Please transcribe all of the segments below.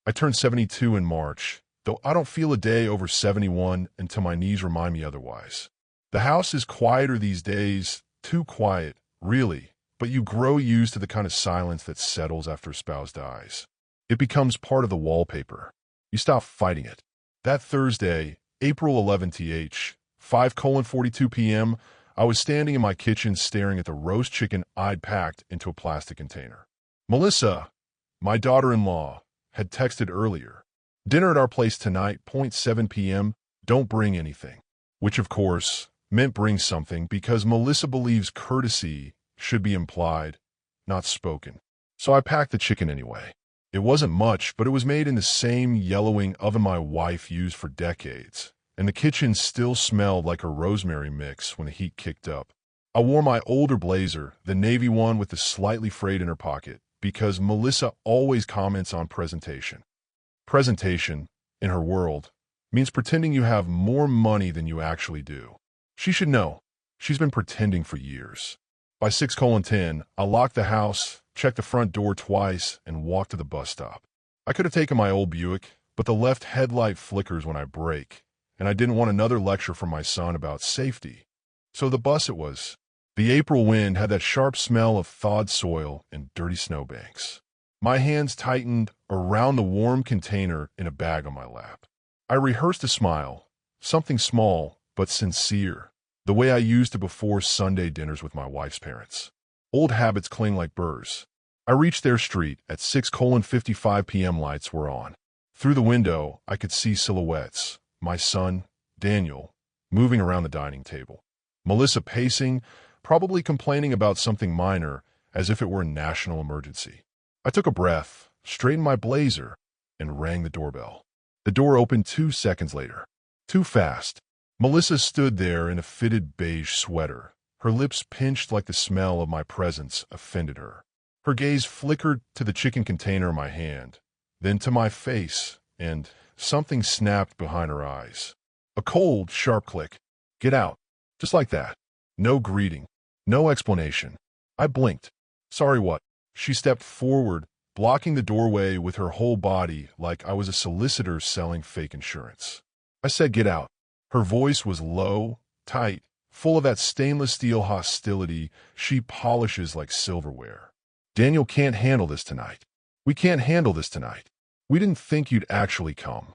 I turned 72 in March, though I don't feel a day over 71 until my knees remind me otherwise. The house is quieter these days, too quiet, really, but you grow used to the kind of silence that settles after a spouse dies. It becomes part of the wallpaper. You stop fighting it. That Thursday, April 11th, 5:42 p.m., I was standing in my kitchen staring at the roast chicken I'd packed into a plastic container. Melissa, my daughter-in-law, had texted earlier. Dinner at our place tonight, 7 p.m., don't bring anything. Which, of course, meant bring something because Melissa believes courtesy should be implied, not spoken. So I packed the chicken anyway. It wasn't much, but it was made in the same yellowing oven my wife used for decades, and the kitchen still smelled like a rosemary mix when the heat kicked up. I wore my older blazer, the navy one with the slightly frayed inner pocket, because Melissa always comments on presentation. Presentation, in her world, means pretending you have more money than you actually do. She should know. She's been pretending for years. By 6:10, I locked the house, checked the front door twice, and walked to the bus stop. I could have taken my old Buick, but the left headlight flickers when I brake, and I didn't want another lecture from my son about safety. So the bus it was. The April wind had that sharp smell of thawed soil and dirty snowbanks. My hands tightened around the warm container in a bag on my lap. I rehearsed a smile, something small but sincere, the way I used to before Sunday dinners with my wife's parents. Old habits cling like burrs. I reached their street at 6:55 p.m. Lights were on. Through the window, I could see silhouettes. My son, Daniel, moving around the dining table. Melissa pacing, probably complaining about something minor, as if it were a national emergency. I took a breath, straightened my blazer, and rang the doorbell. The door opened 2 seconds later. Too fast. Melissa stood there in a fitted beige sweater. Her lips pinched like the smell of my presence offended her. Her gaze flickered to the chicken container in my hand, then to my face, and something snapped behind her eyes. A cold, sharp click. Get out. Just like that. No greeting. No explanation. I blinked. Sorry what? She stepped forward, blocking the doorway with her whole body like I was a solicitor selling fake insurance. I said get out. Her voice was low, tight, full of that stainless steel hostility she polishes like silverware. Daniel can't handle this tonight. We can't handle this tonight. We didn't think you'd actually come.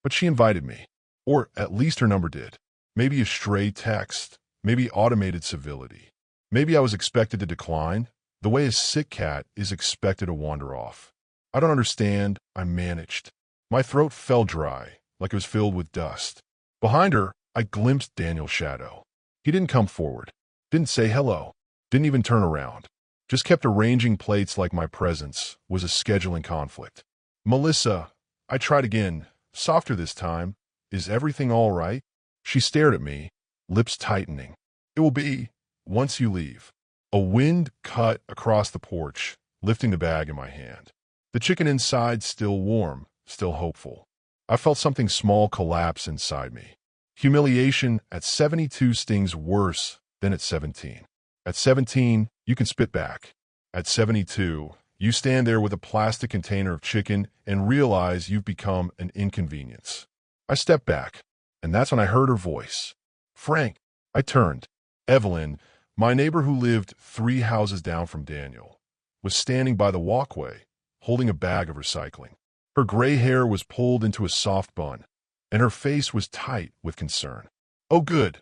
But she invited me. Or at least her number did. Maybe a stray text. Maybe automated civility. Maybe I was expected to decline, the way a sick cat is expected to wander off. I don't understand. I managed. My throat felt dry, like it was filled with dust. Behind her, I glimpsed Daniel's shadow. He didn't come forward, didn't say hello, didn't even turn around. Just kept arranging plates like my presence was a scheduling conflict. Melissa, I tried again, softer this time. Is everything all right? She stared at me, lips tightening. It will be, once you leave. A wind cut across the porch, lifting the bag in my hand. The chicken inside still warm, still hopeful. I felt something small collapse inside me. Humiliation at 72 stings worse than at 17. At 17, you can spit back. At 72, you stand there with a plastic container of chicken and realize you've become an inconvenience. I stepped back, and that's when I heard her voice. Frank. I turned. Evelyn, my neighbor who lived 3 houses down from Daniel, was standing by the walkway, holding a bag of recycling. Her gray hair was pulled into a soft bun, and her face was tight with concern. Oh, good,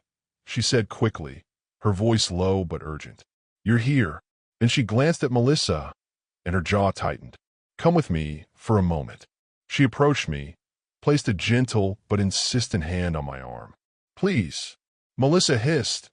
she said quickly, her voice low but urgent. You're here. Then she glanced at Melissa, and her jaw tightened. Come with me for a moment. She approached me, placed a gentle but insistent hand on my arm. Please. Melissa hissed.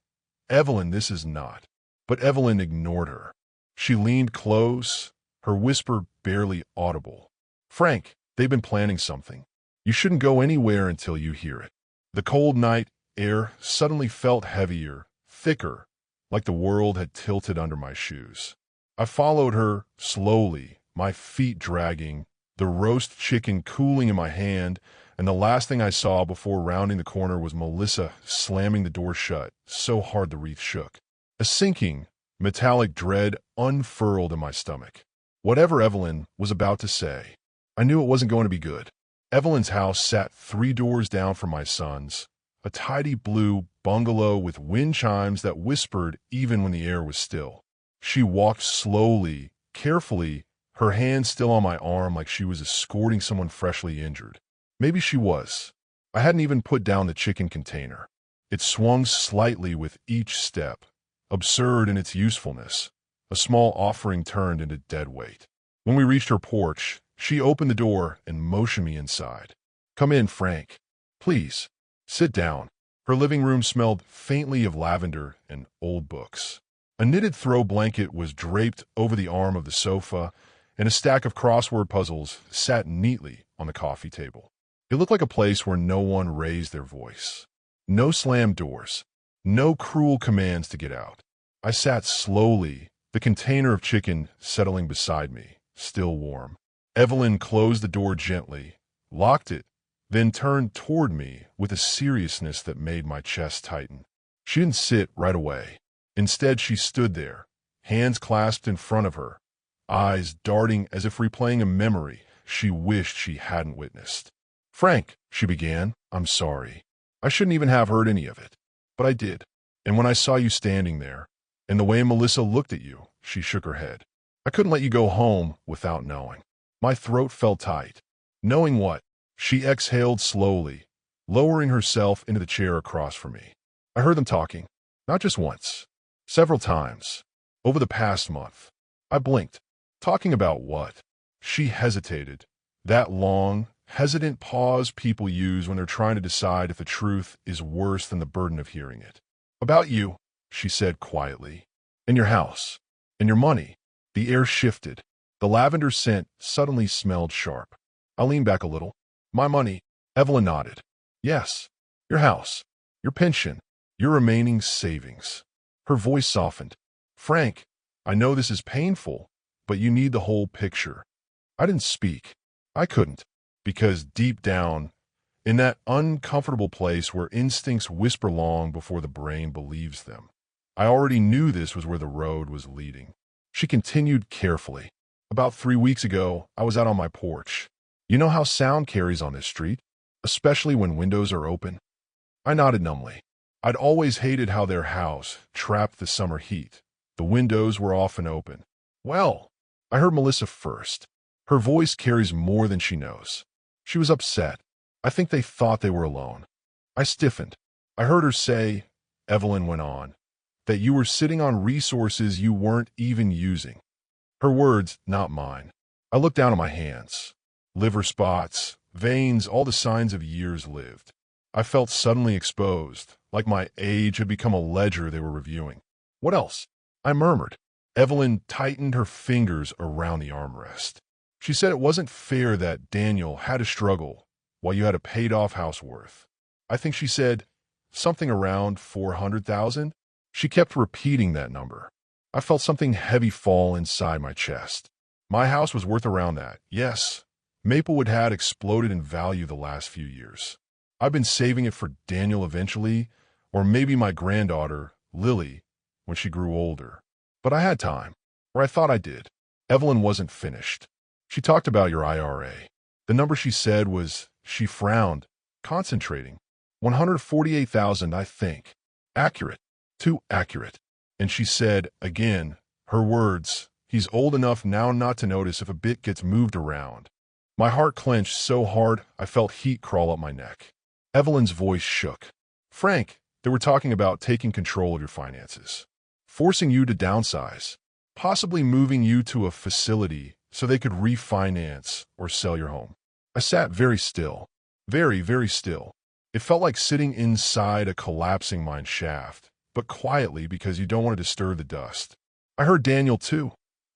Evelyn, this is not. But Evelyn ignored her. She leaned close, her whisper barely audible. Frank, they've been planning something. You shouldn't go anywhere until you hear it. The cold night air suddenly felt heavier, thicker, like the world had tilted under my shoes. I followed her slowly, my feet dragging, the roast chicken cooling in my hand, and the last thing I saw before rounding the corner was Melissa slamming the door shut, so hard the wreath shook. A sinking, metallic dread unfurled in my stomach. Whatever Evelyn was about to say, I knew it wasn't going to be good. Evelyn's house sat 3 doors down from my son's, a tidy blue bungalow with wind chimes that whispered even when the air was still. She walked slowly, carefully, her hand still on my arm like she was escorting someone freshly injured. Maybe she was. I hadn't even put down the chicken container. It swung slightly with each step, absurd in its usefulness. A small offering turned into dead weight. When we reached her porch, she opened the door and motioned me inside. "Come in, Frank. Please, sit down." Her living room smelled faintly of lavender and old books. A knitted throw blanket was draped over the arm of the sofa, and a stack of crossword puzzles sat neatly on the coffee table. It looked like a place where no one raised their voice. No slammed doors. No cruel commands to get out. I sat slowly, the container of chicken settling beside me, still warm. Evelyn closed the door gently, locked it, then turned toward me with a seriousness that made my chest tighten. She didn't sit right away. Instead, she stood there, hands clasped in front of her, eyes darting as if replaying a memory she wished she hadn't witnessed. "Frank," she began, "I'm sorry. I shouldn't even have heard any of it. But I did. And when I saw you standing there, and the way Melissa looked at you," she shook her head, "I couldn't let you go home without knowing." My throat felt tight. "Knowing what?" She exhaled slowly, lowering herself into the chair across from me. "I heard them talking. Not just once. Several times. Over the past month." I blinked. "Talking about what?" She hesitated. That long, hesitant pause people use when they're trying to decide if the truth is worse than the burden of hearing it. "About you," she said quietly. "And your house. And your money." The air shifted. The lavender scent suddenly smelled sharp. I leaned back a little. "My money." Evelyn nodded. "Yes. Your house. Your pension. Your remaining savings." Her voice softened. "Frank, I know this is painful, but you need the whole picture." I didn't speak. I couldn't. Because deep down, in that uncomfortable place where instincts whisper long before the brain believes them, I already knew this was where the road was leading. She continued carefully. "About 3 weeks ago, I was out on my porch. You know how sound carries on this street, especially when windows are open?" I nodded numbly. I'd always hated how their house trapped the summer heat. The windows were often open. "Well," I heard Melissa first. Her voice carries more than she knows. She was upset. I think they thought they were alone. I stiffened. "I heard her say," Evelyn went on, "that you were sitting on resources you weren't even using." Her words, not mine. I looked down at my hands. Liver spots, veins, all the signs of years lived. I felt suddenly exposed, like my age had become a ledger they were reviewing. "What else?" I murmured. Evelyn tightened her fingers around the armrest. She said it wasn't fair that Daniel had to struggle while you had a paid-off house worth. I think she said something around 400,000. She kept repeating that number. I felt something heavy fall inside my chest. My house was worth around that. Yes, Maplewood had exploded in value the last few years. I've been saving it for Daniel eventually, or maybe my granddaughter, Lily, when she grew older. But I had time, or I thought I did. Evelyn wasn't finished. She talked about your IRA. The number she said was, she frowned, concentrating. 148,000, I think. Accurate. Too accurate. And she said, again, her words, "He's old enough now not to notice if a bit gets moved around." My heart clenched so hard I felt heat crawl up my neck. Evelyn's voice shook. "Frank, they were talking about taking control of your finances, forcing you to downsize, possibly moving you to a facility so they could refinance or sell your home." I sat very still, very, very still. It felt like sitting inside a collapsing mine shaft, but quietly because you don't want to disturb the dust. "I heard Daniel too,"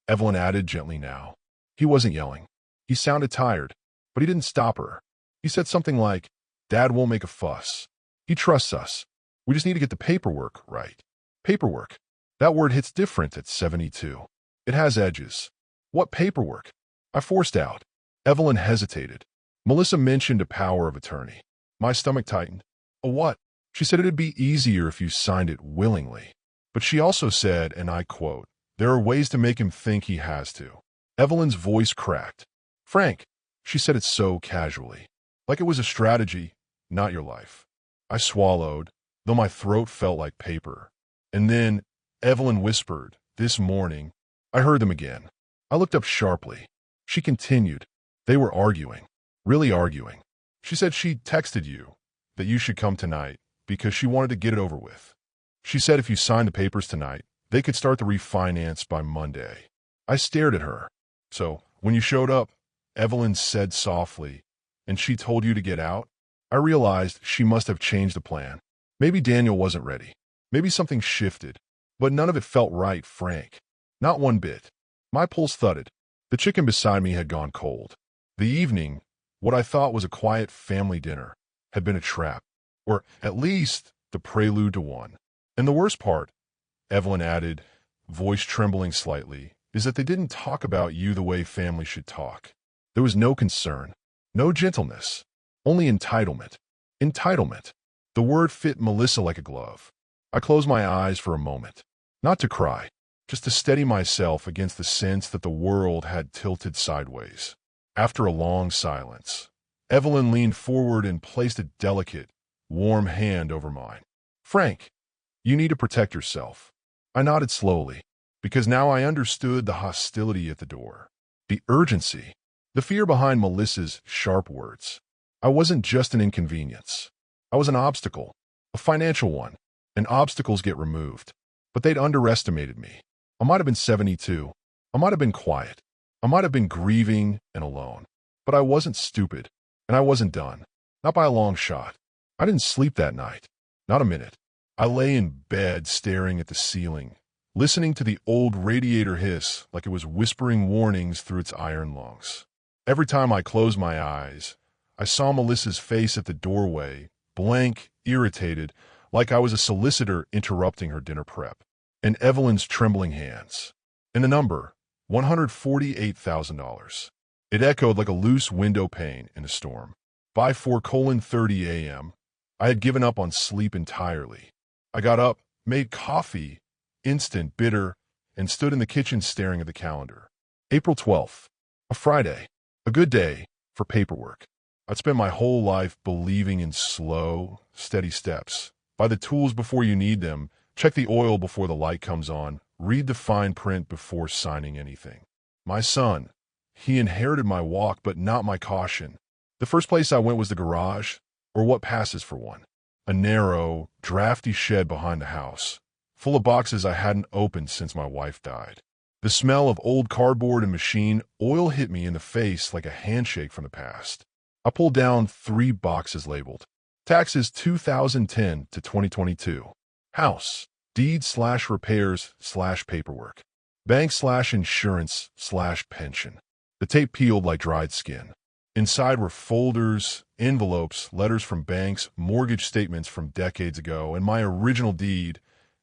Evelyn added gently now. He wasn't yelling. He sounded tired, but he didn't stop her. He said something like, "Dad won't make a fuss. He trusts us. We just need to get the paperwork right." Paperwork. That word hits different at 72. It has edges. "What paperwork?" I forced out. Evelyn hesitated. "Melissa mentioned a power of attorney." My stomach tightened. "A what?" She said it'd be easier if you signed it willingly. But she also said, and I quote, "There are ways to make him think he has to." Evelyn's voice cracked. "Frank, She said it so casually, like it was a strategy, not your life. I swallowed, though my throat felt like paper. And then Evelyn whispered, "This morning." I heard them again. I looked up sharply. She continued. They were arguing. Really arguing. She said she texted you that you should come tonight because she wanted to get it over with. She said if you signed the papers tonight, they could start the refinance by Monday. I stared at her. "So, when you showed up," Evelyn said softly, "and she told you to get out?" I realized she must have changed the plan. Maybe Daniel wasn't ready. Maybe something shifted. But none of it felt right, Frank. Not one bit. My pulse thudded. The chicken beside me had gone cold. The evening, what I thought was a quiet family dinner, had been a trap. Or at least the prelude to one. And the worst part, Evelyn added, voice trembling slightly, is that they didn't talk about you the way family should talk. There was no concern, no gentleness, only entitlement. Entitlement. The word fit Melissa like a glove. I closed my eyes for a moment, not to cry, just to steady myself against the sense that the world had tilted sideways. After a long silence, Evelyn leaned forward and placed a delicate, warm hand over mine. "Frank, you need to protect yourself." I nodded slowly, because now I understood the hostility at the door, the urgency, the fear behind Melissa's sharp words. I wasn't just an inconvenience. I was an obstacle, a financial one, and obstacles get removed. But they'd underestimated me. I might have been 72. I might have been quiet. I might have been grieving and alone. But I wasn't stupid, and I wasn't done. Not by a long shot. I didn't sleep that night. Not a minute. I lay in bed staring at the ceiling, listening to the old radiator hiss like it was whispering warnings through its iron lungs. Every time I closed my eyes, I saw Melissa's face at the doorway, blank, irritated, like I was a solicitor interrupting her dinner prep, and Evelyn's trembling hands. And the number, $148,000. It echoed like a loose window pane in a storm. By 4:30 a.m., I had given up on sleep entirely. I got up, made coffee, instant, bitter, and stood in the kitchen staring at the calendar. April 12th, a Friday, a good day for paperwork. I'd spent my whole life believing in slow, steady steps. Buy the tools before you need them, check the oil before the light comes on, read the fine print before signing anything. My son, he inherited my walk but not my caution. The first place I went was the garage, or what passes for one. A narrow, drafty shed behind the house, full of boxes I hadn't opened since my wife died. The smell of old cardboard and machine oil hit me in the face like a handshake from the past. I pulled down 3 boxes labeled taxes 2010 to 2022, house, deed/repairs/paperwork, bank/insurance/pension. The tape peeled like dried skin. Inside were folders, envelopes, letters from banks, mortgage statements from decades ago, and my original deed,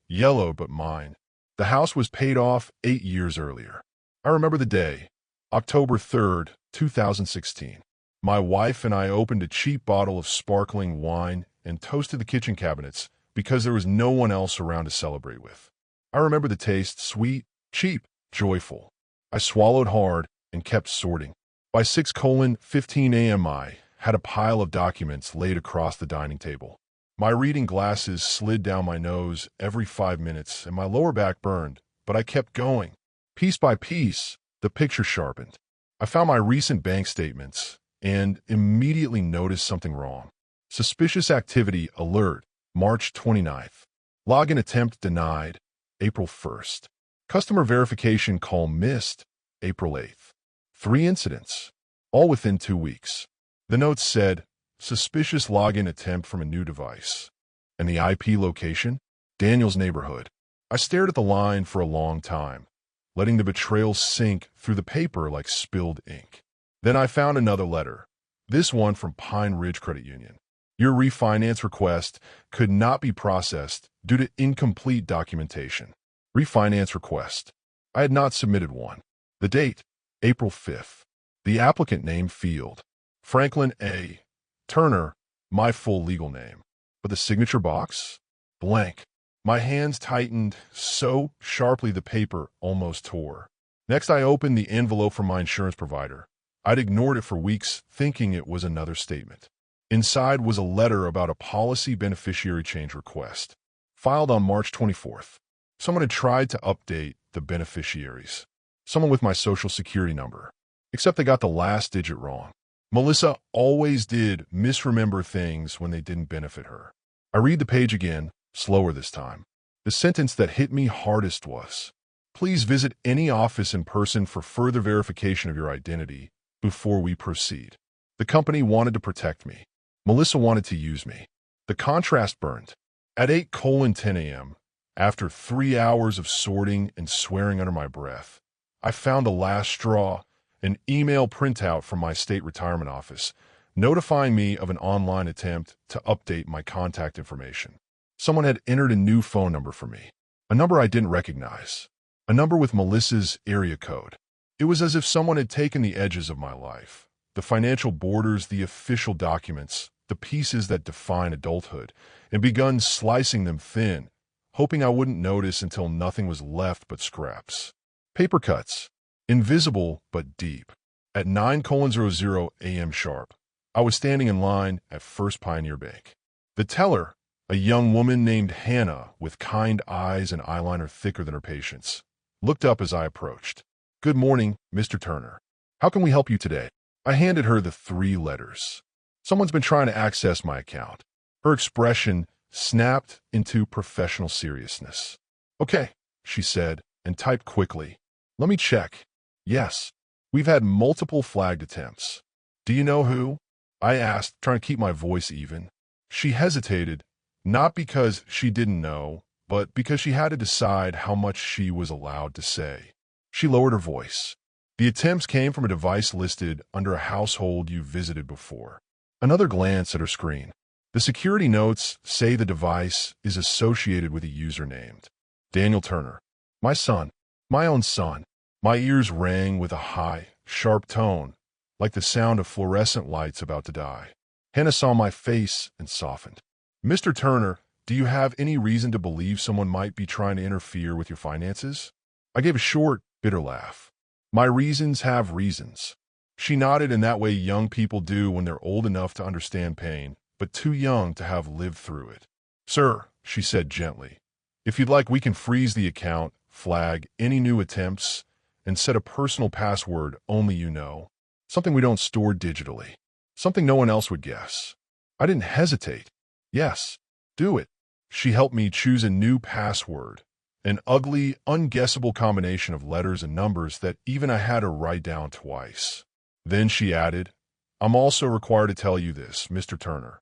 yellow but mine. The house was paid off 8 years earlier. I remember the day, October 3rd, 2016. My wife and I opened a cheap bottle of sparkling wine and toasted the kitchen cabinets because there was no one else around to celebrate with. I remember the taste, sweet, cheap, joyful. I swallowed hard and kept sorting. By 6:15 a.m. I had a pile of documents laid across the dining table. My reading glasses slid down my nose every 5 minutes and my lower back burned, but I kept going. Piece by piece, the picture sharpened. I found my recent bank statements and immediately noticed something wrong. Suspicious activity alert, March 29th. Login attempt denied, April 1st. Customer verification call missed, April 8th. 3 incidents, all within 2 weeks. The notes said, suspicious login attempt from a new device. And the IP location? Daniel's neighborhood. I stared at the line for a long time, letting the betrayal sink through the paper like spilled ink. Then I found another letter, this one from Pine Ridge Credit Union. Your refinance request could not be processed due to incomplete documentation. Refinance request. I had not submitted one. The date, April 5th. The applicant name field, Franklin A. Turner, my full legal name. But the signature box? Blank. My hands tightened so sharply the paper almost tore. Next, I opened the envelope from my insurance provider. I'd ignored it for weeks, thinking it was another statement. Inside was a letter about a policy beneficiary change request, filed on March 24th. Someone had tried to update the beneficiaries. Someone with my social security number. Except they got the last digit wrong. Melissa always did misremember things when they didn't benefit her. I read the page again, slower this time. The sentence that hit me hardest was, "Please visit any office in person for further verification of your identity before we proceed." The company wanted to protect me. Melissa wanted to use me. The contrast burned. At 8:10 a.m., after 3 hours of sorting and swearing under my breath, I found a last straw, an email printout from my state retirement office, notifying me of an online attempt to update my contact information. Someone had entered a new phone number for me, a number I didn't recognize, a number with Melissa's area code. It was as if someone had taken the edges of my life, the financial borders, the official documents, the pieces that define adulthood, and begun slicing them thin, hoping I wouldn't notice until nothing was left but scraps. Paper cuts, invisible but deep. At 9:00 a.m. sharp, I was standing in line at First Pioneer Bank. The teller, a young woman named Hannah with kind eyes and eyeliner thicker than her patience, looked up as I approached. "Good morning, Mr. Turner. How can we help you today?" I handed her the 3 letters. "Someone's been trying to access my account." Her expression snapped into professional seriousness. "Okay," she said, and typed quickly. "Let me check. Yes, we've had multiple flagged attempts." "Do you know who?" I asked, trying to keep my voice even. She hesitated, not because she didn't know, but because she had to decide how much she was allowed to say. She lowered her voice. "The attempts came from a device listed under a household you visited before." Another glance at her screen. The security notes say the device is associated with a user named Daniel Turner. My son. My own son. My ears rang with a high, sharp tone, like the sound of fluorescent lights about to die. Hannah saw my face and softened. "Mr. Turner, do you have any reason to believe someone might be trying to interfere with your finances?" I gave a short, bitter laugh. "My reasons have reasons." She nodded in that way young people do when they're old enough to understand pain, but too young to have lived through it. "Sir," she said gently, "if you'd like, we can freeze the account, flag any new attempts, and set a personal password only you know. Something we don't store digitally. Something no one else would guess." I didn't hesitate. "Yes, do it." She helped me choose a new password, an ugly, unguessable combination of letters and numbers that even I had to write down twice. Then she added, "I'm also required to tell you this, Mr. Turner.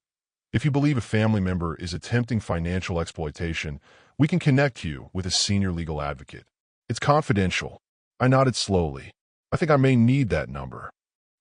If you believe a family member is attempting financial exploitation, we can connect you with a senior legal advocate. It's confidential." I nodded slowly. "I think I may need that number."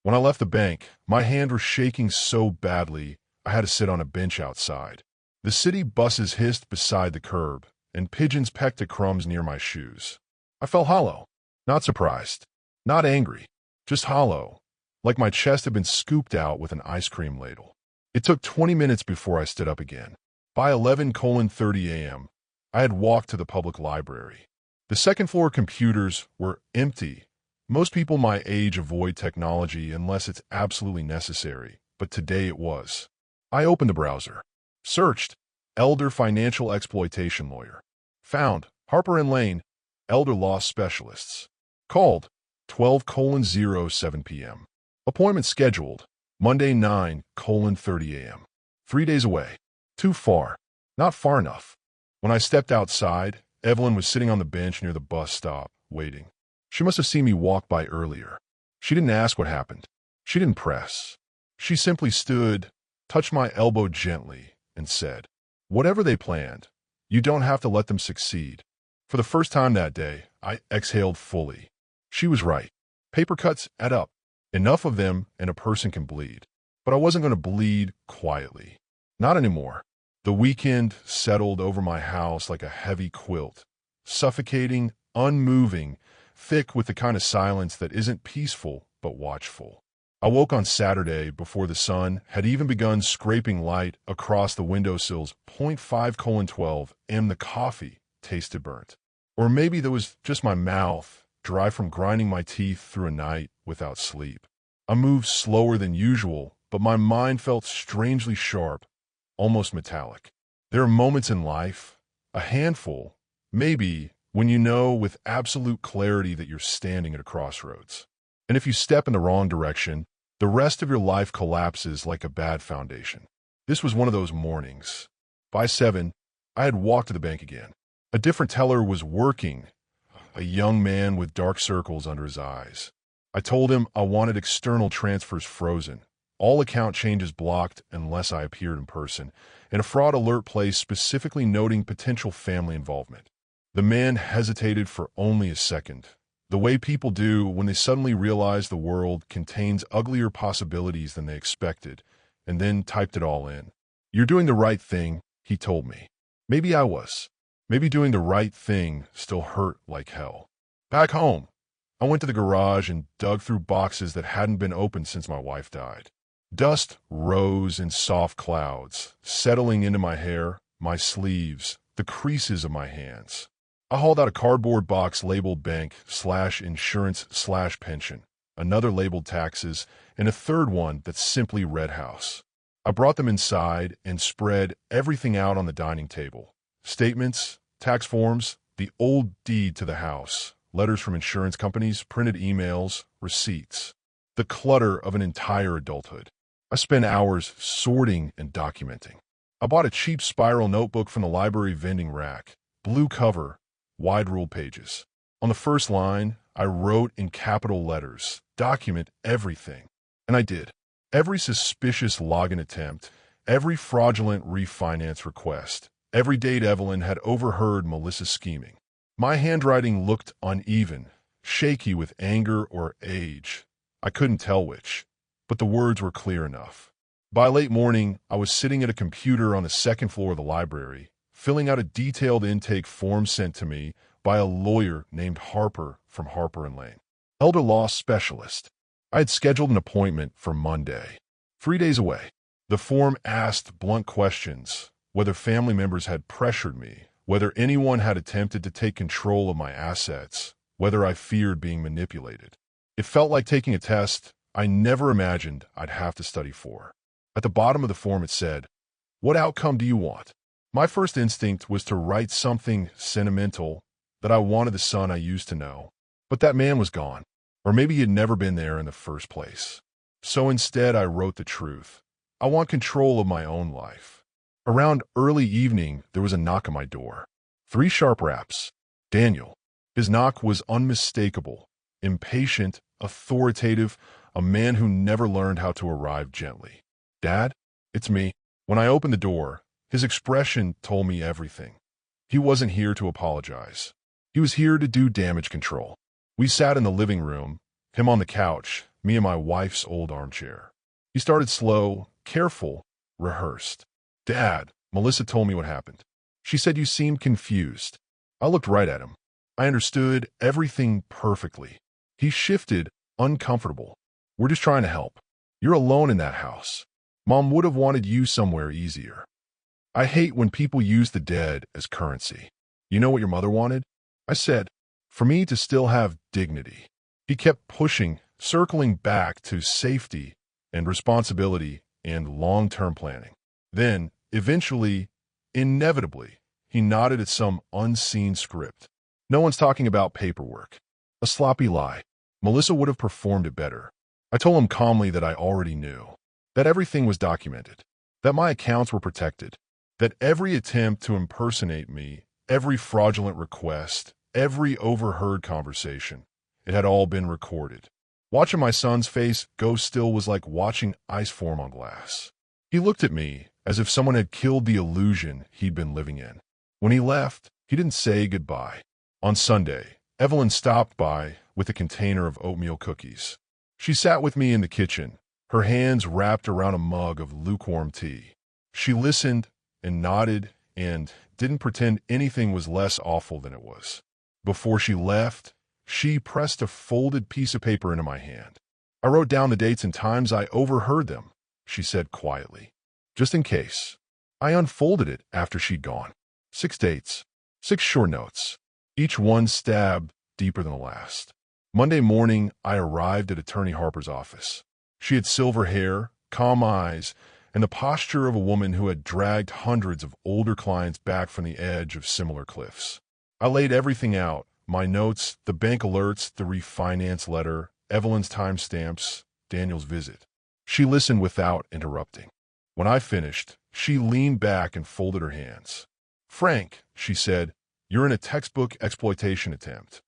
When I left the bank, my hand was shaking so badly I had to sit on a bench outside. The city buses hissed beside the curb, and pigeons pecked at crumbs near my shoes. I felt hollow. Not surprised. Not angry. Just hollow, like my chest had been scooped out with an ice cream ladle. It took 20 minutes before I stood up again. By 11:30 a.m., I had walked to the public library. The second-floor computers were empty. Most people my age avoid technology unless it's absolutely necessary, but today it was. I opened the browser. Searched, Elder Financial Exploitation Lawyer. Found, Harper & Lane, Elder Law Specialists. Called, 12:07 p.m. Appointment scheduled, Monday 9:30 a.m. 3 days away. Too far. Not far enough. When I stepped outside, Evelyn was sitting on the bench near the bus stop, waiting. She must have seen me walk by earlier. She didn't ask what happened. She didn't press. She simply stood, touched my elbow gently, and said, "Whatever they planned, you don't have to let them succeed." For the first time that day, I exhaled fully. She was right. Paper cuts add up. Enough of them and a person can bleed. But I wasn't going to bleed quietly. Not anymore. The weekend settled over my house like a heavy quilt, suffocating, unmoving, thick with the kind of silence that isn't peaceful but watchful. I woke on Saturday before the sun had even begun scraping light across the windowsills, 5:12, and the coffee tasted burnt. Or maybe there was just my mouth, dry from grinding my teeth through a night without sleep. I moved slower than usual, but my mind felt strangely sharp, almost metallic. There are moments in life, a handful, maybe, when you know with absolute clarity that you're standing at a crossroads. And if you step in the wrong direction, the rest of your life collapses like a bad foundation. This was one of those mornings. By 7, I had walked to the bank again. A different teller was working, a young man with dark circles under his eyes. I told him I wanted external transfers frozen, all account changes blocked unless I appeared in person, and a fraud alert placed specifically noting potential family involvement. The man hesitated for only a second, the way people do when they suddenly realize the world contains uglier possibilities than they expected, and then typed it all in. "You're doing the right thing," he told me. Maybe I was. Maybe doing the right thing still hurt like hell. Back home, I went to the garage and dug through boxes that hadn't been opened since my wife died. Dust rose in soft clouds, settling into my hair, my sleeves, the creases of my hands. I hauled out a cardboard box labeled bank/insurance/pension, another labeled taxes, and a third one that simply read house. I brought them inside and spread everything out on the dining table. Statements, tax forms, the old deed to the house, letters from insurance companies, printed emails, receipts. The clutter of an entire adulthood. I spent hours sorting and documenting. I bought a cheap spiral notebook from the library vending rack, blue cover, wide ruled pages. On the first line, I wrote in capital letters, "Document everything." And I did. Every suspicious login attempt, every fraudulent refinance request, every date Evelyn had overheard Melissa's scheming. My handwriting looked uneven, shaky with anger or age. I couldn't tell which, but the words were clear enough. By late morning, I was sitting at a computer on the second floor of the library, filling out a detailed intake form sent to me by a lawyer named Harper from Harper & Lane. Elder law specialist. I had scheduled an appointment for Monday. 3 days away. The form asked blunt questions, whether family members had pressured me, whether anyone had attempted to take control of my assets, whether I feared being manipulated. It felt like taking a test I never imagined I'd have to study for. At the bottom of the form it said, "What outcome do you want?" My first instinct was to write something sentimental, that I wanted the son I used to know. But that man was gone, or maybe he had never been there in the first place. So instead I wrote the truth. I want control of my own life. Around early evening, there was a knock on my door. 3 sharp raps. Daniel. His knock was unmistakable, impatient, authoritative, a man who never learned how to arrive gently. "Dad, it's me." When I opened the door, his expression told me everything. He wasn't here to apologize. He was here to do damage control. We sat in the living room, him on the couch, me in my wife's old armchair. He started slow, careful, rehearsed. "Dad," Melissa told me what happened. She said you seemed confused. I looked right at him. I understood everything perfectly. He shifted, uncomfortable. "We're just trying to help. You're alone in that house. Mom would have wanted you somewhere easier. I hate when people use the dead as currency. You know what your mother wanted?" I said, "For me to still have dignity." He kept pushing, circling back to safety and responsibility and long-term planning. Then, eventually, inevitably, he nodded at some unseen script. "No one's talking about paperwork." A sloppy lie. Melissa would have performed it better. I told him calmly that I already knew, that everything was documented, that my accounts were protected, that every attempt to impersonate me, every fraudulent request, every overheard conversation, it had all been recorded. Watching my son's face go still was like watching ice form on glass. He looked at me as if someone had killed the illusion he'd been living in. When he left, he didn't say goodbye. On Sunday, Evelyn stopped by with a container of oatmeal cookies. She sat with me in the kitchen, her hands wrapped around a mug of lukewarm tea. She listened and nodded and didn't pretend anything was less awful than it was. Before she left, she pressed a folded piece of paper into my hand. "I wrote down the dates and times I overheard them," she said quietly, "just in case." I unfolded it after she'd gone. 6 dates, 6 short notes, each one stabbed deeper than the last. Monday morning, I arrived at Attorney Harper's office. She had silver hair, calm eyes, and the posture of a woman who had dragged hundreds of older clients back from the edge of similar cliffs. I laid everything out, my notes, the bank alerts, the refinance letter, Evelyn's timestamps, Daniel's visit. She listened without interrupting. When I finished, she leaned back and folded her hands. "Frank," she said, "you're in a textbook exploitation attempt."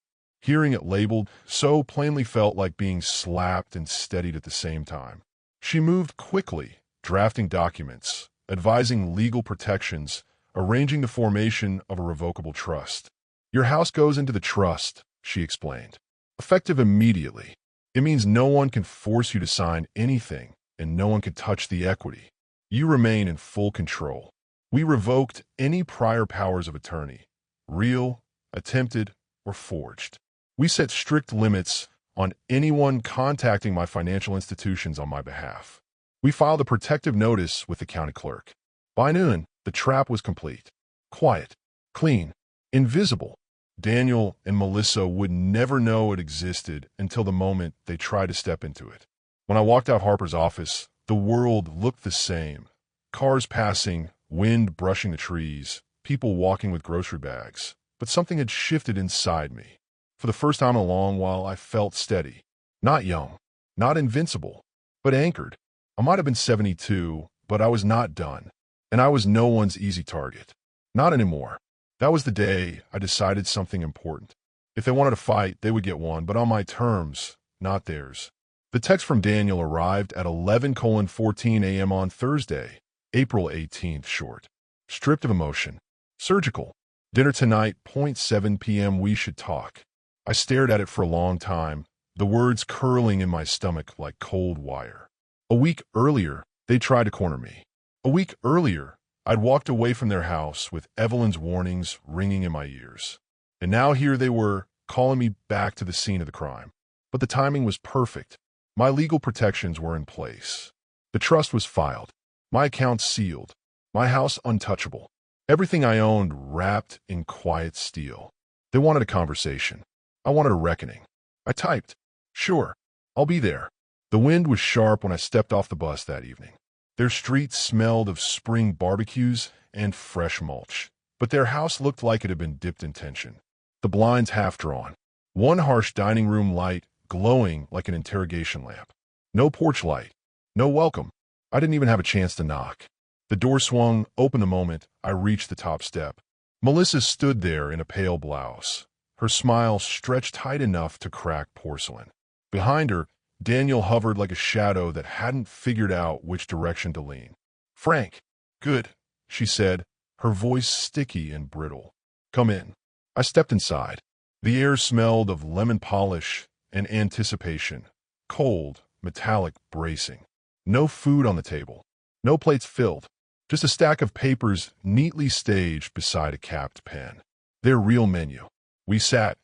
Hearing it labeled so plainly felt like being slapped and steadied at the same time. She moved quickly, drafting documents, advising legal protections, arranging the formation of a revocable trust. "Your house goes into the trust," she explained. "Effective immediately. It means no one can force you to sign anything, and no one can touch the equity. You remain in full control. We revoked any prior powers of attorney, real, attempted, or forged. We set strict limits on anyone contacting my financial institutions on my behalf. We filed a protective notice with the county clerk. By noon, the trap was complete. Quiet, clean, invisible. Daniel and Melissa would never know it existed until the moment they tried to step into it. When I walked out Harper's office, the world looked the same. Cars passing, wind brushing the trees, people walking with grocery bags. But something had shifted inside me. For the first time in a long while, I felt steady. Not young, not invincible, but anchored. I might have been 72, but I was not done. And I was no one's easy target. Not anymore. That was the day I decided something important. If they wanted to fight, they would get one, but on my terms, not theirs. The text from Daniel arrived at 11:14 a.m. on Thursday, April 18th, short. Stripped of emotion. Surgical. Dinner tonight, 7 p.m. We should talk. I stared at it for a long time, the words curling in my stomach like cold wire. A week earlier, they tried to corner me. A week earlier, I'd walked away from their house with Evelyn's warnings ringing in my ears. And now here they were, calling me back to the scene of the crime. But the timing was perfect. My legal protections were in place. The trust was filed. My accounts sealed. My house untouchable. Everything I owned wrapped in quiet steel. They wanted a conversation. I wanted a reckoning. I typed, "Sure, I'll be there." The wind was sharp when I stepped off the bus that evening. Their street smelled of spring barbecues and fresh mulch, but their house looked like it had been dipped in tension. The blinds half drawn. One harsh dining room light glowing like an interrogation lamp. No porch light. No welcome. I didn't even have a chance to knock. The door swung open the moment I reached the top step. Melissa stood there in a pale blouse, her smile stretched tight enough to crack porcelain. Behind her, Daniel hovered like a shadow that hadn't figured out which direction to lean. "Frank." "Good," she said, her voice sticky and brittle. "Come in." I stepped inside. The air smelled of lemon polish and anticipation. Cold, metallic, bracing. No food on the table. No plates filled. Just a stack of papers neatly staged beside a capped pen. Their real menu. We sat,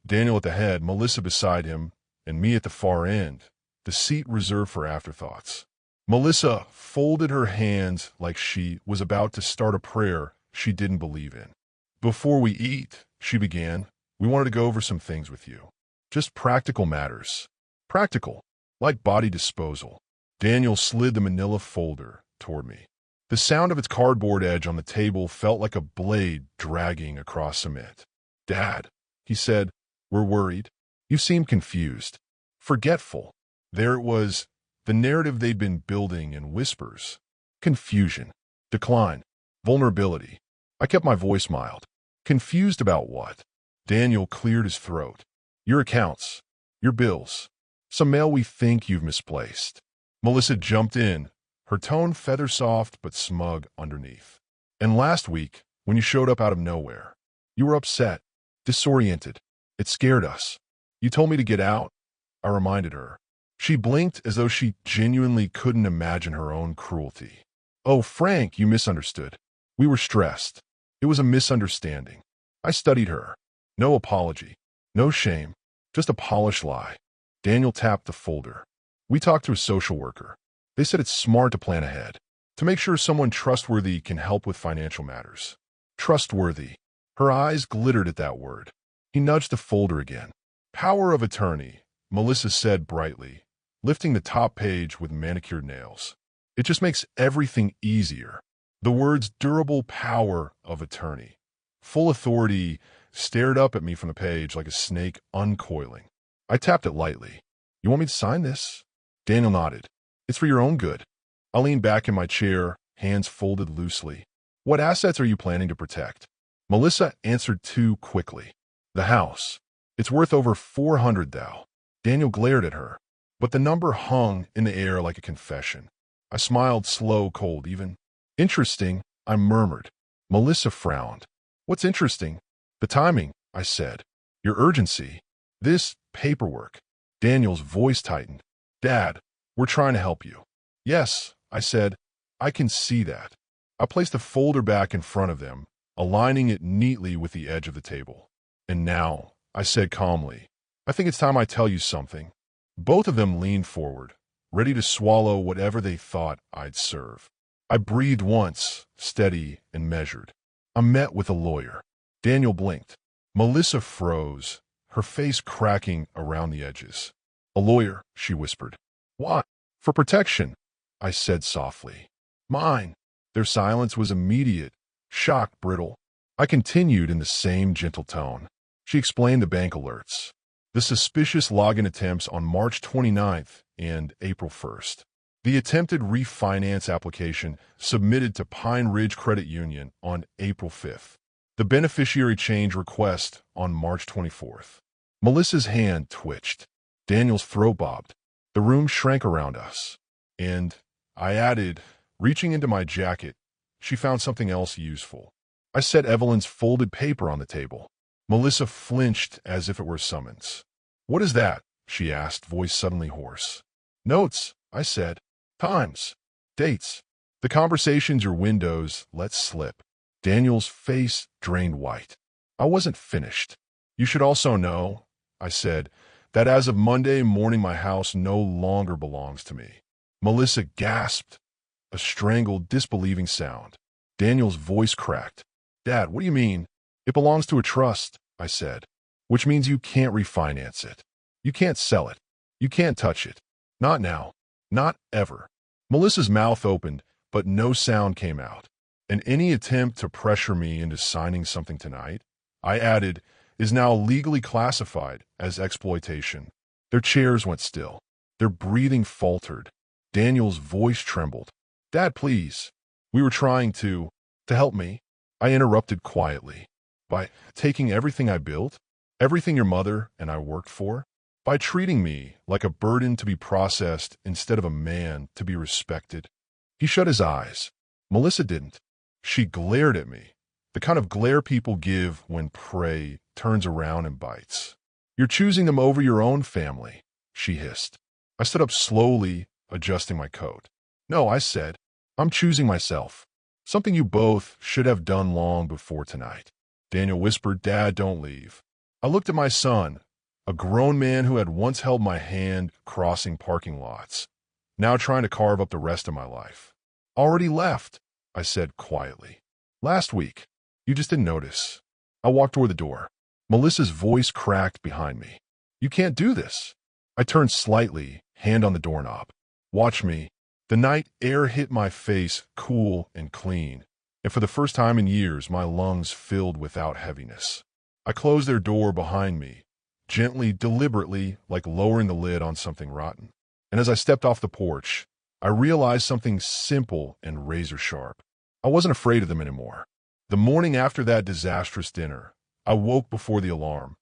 Daniel at the head, Melissa beside him, and me at the far end, the seat reserved for afterthoughts. Melissa folded her hands like she was about to start a prayer she didn't believe in. "Before we eat," she began, "we wanted to go over some things with you. Just practical matters. Practical, like body disposal." Daniel slid the manila folder toward me. The sound of its cardboard edge on the table felt like a blade dragging across cement. "Dad," he said, "we're worried. You seem confused. Forgetful." There it was, the narrative they'd been building in whispers. Confusion. Decline. Vulnerability. I kept my voice mild. "Confused about what?" Daniel cleared his throat. "Your accounts. Your bills. Some mail we think you've misplaced." Melissa jumped in, her tone feather-soft but smug underneath. "And last week, when you showed up out of nowhere, you were upset, disoriented. It scared us. You told me to get out," I reminded her. She blinked as though she genuinely couldn't imagine her own cruelty. "Oh, Frank, you misunderstood. We were stressed. It was a misunderstanding." I studied her. No apology. No shame. Just a polished lie. Daniel tapped the folder. "We talked to a social worker. They said it's smart to plan ahead, to make sure someone trustworthy can help with financial matters." Trustworthy. Her eyes glittered at that word. He nudged the folder again. "Power of attorney," Melissa said brightly. lifting the top page with manicured nails. It just makes everything easier. The words durable power of attorney, full authority, stared up at me from the page like a snake uncoiling. I tapped it lightly. You want me to sign this? Daniel nodded. It's for your own good. I leaned back in my chair, hands folded loosely. What assets are you planning to protect? Melissa answered too quickly. The house. It's worth over 400 thou. Daniel glared at her, but the number hung in the air like a confession. I smiled slow, cold even. Interesting, I murmured. Melissa frowned. What's interesting? The timing, I said. Your urgency. This paperwork. Daniel's voice tightened. Dad, we're trying to help you. Yes, I said. I can see that. I placed the folder back in front of them, aligning it neatly with the edge of the table. And now, I said calmly, I think it's time I tell you something. Both of them leaned forward, ready to swallow whatever they thought I'd serve. I breathed once, steady and measured. I met with a lawyer. Daniel blinked. Melissa froze, her face cracking around the edges. A lawyer, she whispered. Why? For protection, I said softly. Mine. Their silence was immediate, shocked, brittle. I continued in the same gentle tone. She explained the bank alerts, the suspicious login attempts on March 29th and April 1st, the attempted refinance application submitted to Pine Ridge Credit Union on April 5th, the beneficiary change request on March 24th. Melissa's hand twitched. Daniel's throat bobbed. The room shrank around us. And, I added, reaching into my jacket, she found something else useful. I set Evelyn's folded paper on the table. Melissa flinched as if it were a summons. What is that? She asked, voice suddenly hoarse. Notes, I said. Times. Dates. The conversations your windows let slip. Daniel's face drained white. I wasn't finished. You should also know, I said, that as of Monday morning my house no longer belongs to me. Melissa gasped, a strangled, disbelieving sound. Daniel's voice cracked. Dad, what do you mean? It belongs to a trust, I said, which means you can't refinance it. You can't sell it. You can't touch it. Not now. Not ever. Melissa's mouth opened, but no sound came out. And any attempt to pressure me into signing something tonight, I added, is now legally classified as exploitation. Their chairs went still. Their breathing faltered. Daniel's voice trembled. Dad, please. We were trying to help me. I interrupted quietly. By taking everything I built, everything your mother and I worked for, by treating me like a burden to be processed instead of a man to be respected. He shut his eyes. Melissa didn't. She glared at me, the kind of glare people give when prey turns around and bites. You're choosing them over your own family, she hissed. I stood up slowly, adjusting my coat. No, I said, I'm choosing myself. Something you both should have done long before tonight. Daniel whispered, Dad, don't leave. I looked at my son, a grown man who had once held my hand crossing parking lots, now trying to carve up the rest of my life. Already left, I said quietly. Last week. You just didn't notice. I walked toward the door. Melissa's voice cracked behind me. You can't do this. I turned slightly, hand on the doorknob. Watch me. The night air hit my face cool and clean, and for the first time in years my lungs filled without heaviness. I closed their door behind me, gently, deliberately, like lowering the lid on something rotten. And as I stepped off the porch, I realized something simple and razor-sharp. I wasn't afraid of them anymore. The morning after that disastrous dinner, I woke before the alarm.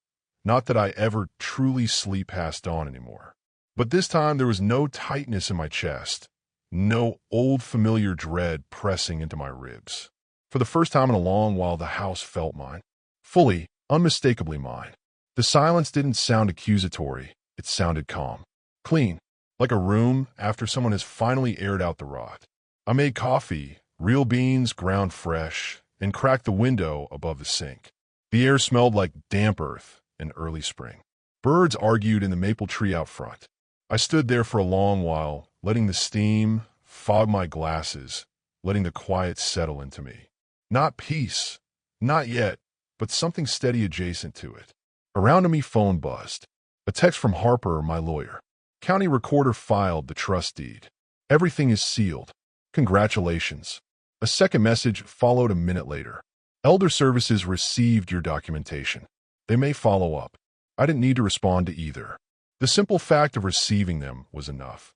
Not that I ever truly sleep past dawn anymore. But this time there was no tightness in my chest, no old familiar dread pressing into my ribs. For the first time in a long while, the house felt mine. Fully, unmistakably mine. The silence didn't sound accusatory. It sounded calm. Clean. Like a room after someone has finally aired out the rot. I made coffee, real beans ground fresh, and cracked the window above the sink. The air smelled like damp earth in early spring. Birds argued in the maple tree out front. I stood there for a long while, letting the steam fog my glasses, letting the quiet settle into me. Not peace, not yet, but something steady adjacent to it. Around me, phone buzzed. A text from Harper, my lawyer. County recorder filed the trust deed. Everything is sealed. Congratulations. A second message followed a minute later. Elder Services received your documentation. They may follow up. I didn't need to respond to either. The simple fact of receiving them was enough.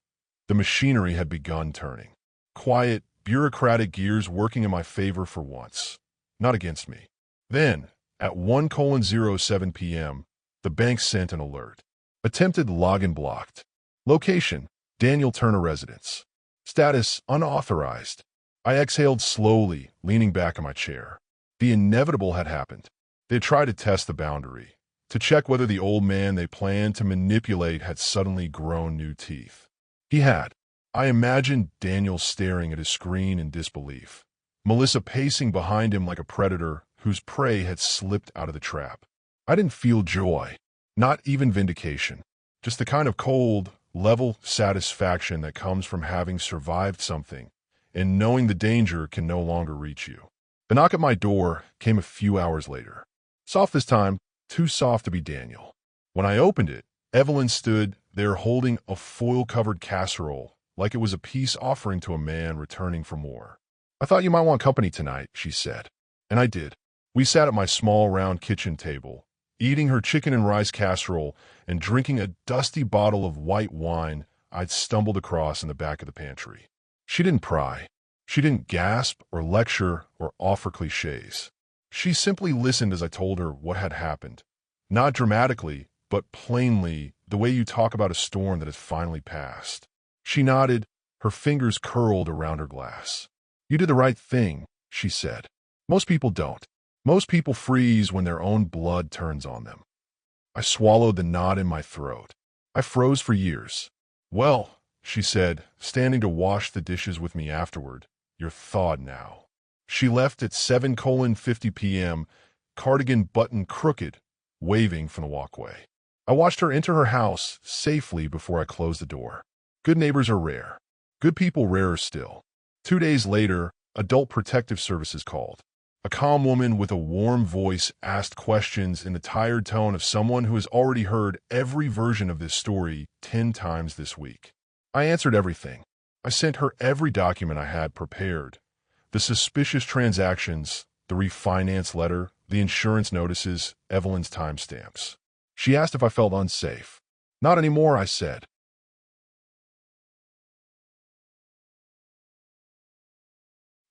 The machinery had begun turning. Quiet, bureaucratic gears working in my favor for once. Not against me. Then, at 1:07 p.m., the bank sent an alert. Attempted login blocked. Location, Daniel Turner residence. Status, unauthorized. I exhaled slowly, leaning back in my chair. The inevitable had happened. They had tried to test the boundary, to check whether the old man they planned to manipulate had suddenly grown new teeth. He had. I imagined Daniel staring at his screen in disbelief. Melissa pacing behind him like a predator whose prey had slipped out of the trap. I didn't feel joy, not even vindication, just the kind of cold, level satisfaction that comes from having survived something and knowing the danger can no longer reach you. The knock at my door came a few hours later. Soft this time, too soft to be Daniel. When I opened it, Evelyn stood there holding a foil-covered casserole like it was a peace offering to a man returning from war. "I thought you might want company tonight," she said. And I did. We sat at my small round kitchen table, eating her chicken and rice casserole and drinking a dusty bottle of white wine I'd stumbled across in the back of the pantry. She didn't pry. She didn't gasp or lecture or offer cliches. She simply listened as I told her what had happened. Not dramatically, but plainly, the way you talk about a storm that has finally passed. She nodded, her fingers curled around her glass. "You did the right thing," she said. "Most people don't. Most people freeze when their own blood turns on them." I swallowed the knot in my throat. I froze for years. "Well," she said, standing to wash the dishes with me afterward, "you're thawed now." She left at 7:50 p.m., cardigan button crooked, waving from the walkway. I watched her enter her house safely before I closed the door. Good neighbors are rare. Good people rarer still. 2 days later, Adult Protective Services called. A calm woman with a warm voice asked questions in the tired tone of someone who has already heard every version of this story 10 times this week. I answered everything. I sent her every document I had prepared. The suspicious transactions, the refinance letter, the insurance notices, Evelyn's timestamps. She asked if I felt unsafe. "Not anymore," I said.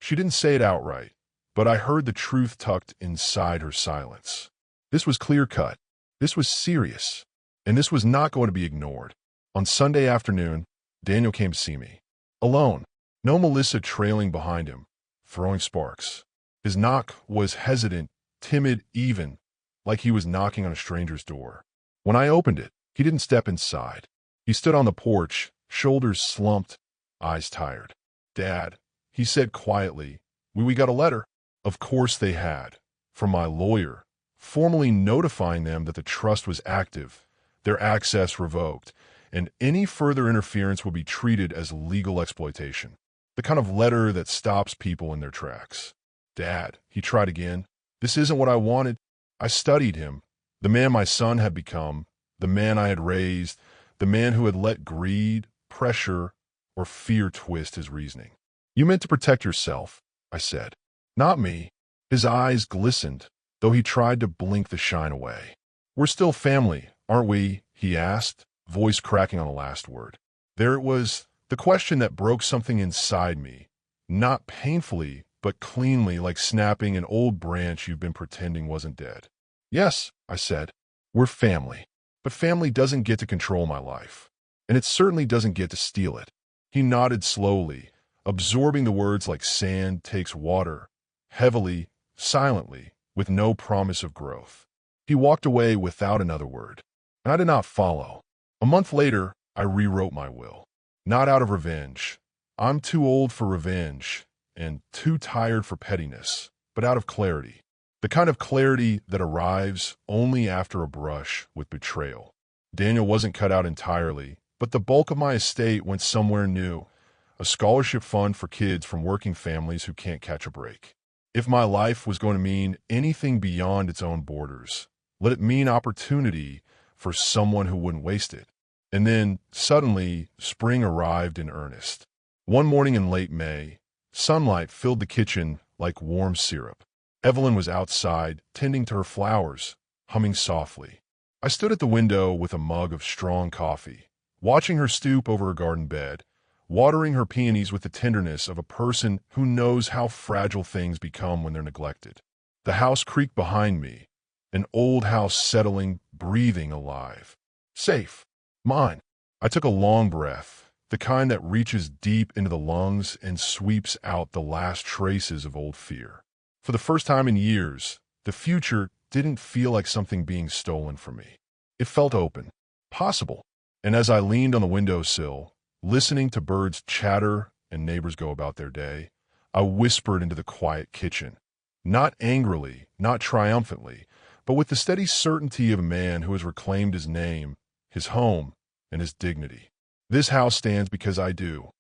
She didn't say it outright, but I heard the truth tucked inside her silence. This was clear-cut. This was serious. And this was not going to be ignored. On Sunday afternoon, Daniel came to see me. Alone. No Melissa trailing behind him, throwing sparks. His knock was hesitant, timid even, like he was knocking on a stranger's door. When I opened it, he didn't step inside. He stood on the porch, shoulders slumped, eyes tired. "Dad," he said quietly, we got a letter." Of course they had. From my lawyer, formally notifying them that the trust was active, their access revoked, and any further interference would be treated as legal exploitation. The kind of letter that stops people in their tracks. "Dad," he tried again, "this isn't what I wanted." I studied him, the man my son had become, the man I had raised, the man who had let greed, pressure, or fear twist his reasoning. "You meant to protect yourself," I said. "Not me." His eyes glistened, though he tried to blink the shine away. "We're still family, aren't we?" he asked, voice cracking on the last word. There it was, the question that broke something inside me, not painfully, but cleanly, like snapping an old branch you've been pretending wasn't dead. "Yes," I said, "we're family. But family doesn't get to control my life. And it certainly doesn't get to steal it." He nodded slowly, absorbing the words like sand takes water, heavily, silently, with no promise of growth. He walked away without another word, and I did not follow. A month later, I rewrote my will. Not out of revenge. I'm too old for revenge, and too tired for pettiness, but out of clarity. The kind of clarity that arrives only after a brush with betrayal. Daniel wasn't cut out entirely, but the bulk of my estate went somewhere new, a scholarship fund for kids from working families who can't catch a break. If my life was going to mean anything beyond its own borders, let it mean opportunity for someone who wouldn't waste it. And then, suddenly, spring arrived in earnest. One morning in late May, sunlight filled the kitchen like warm syrup. Evelyn was outside, tending to her flowers, humming softly. I stood at the window with a mug of strong coffee, watching her stoop over her garden bed, watering her peonies with the tenderness of a person who knows how fragile things become when they're neglected. The house creaked behind me, an old house settling, breathing alive. Safe. Mine. I took a long breath, the kind that reaches deep into the lungs and sweeps out the last traces of old fear. For the first time in years, the future didn't feel like something being stolen from me. It felt open, possible. And as I leaned on the windowsill, listening to birds chatter and neighbors go about their day, I whispered into the quiet kitchen. Not angrily, not triumphantly, but with the steady certainty of a man who has reclaimed his name, his home, and his dignity. This house stands because I do.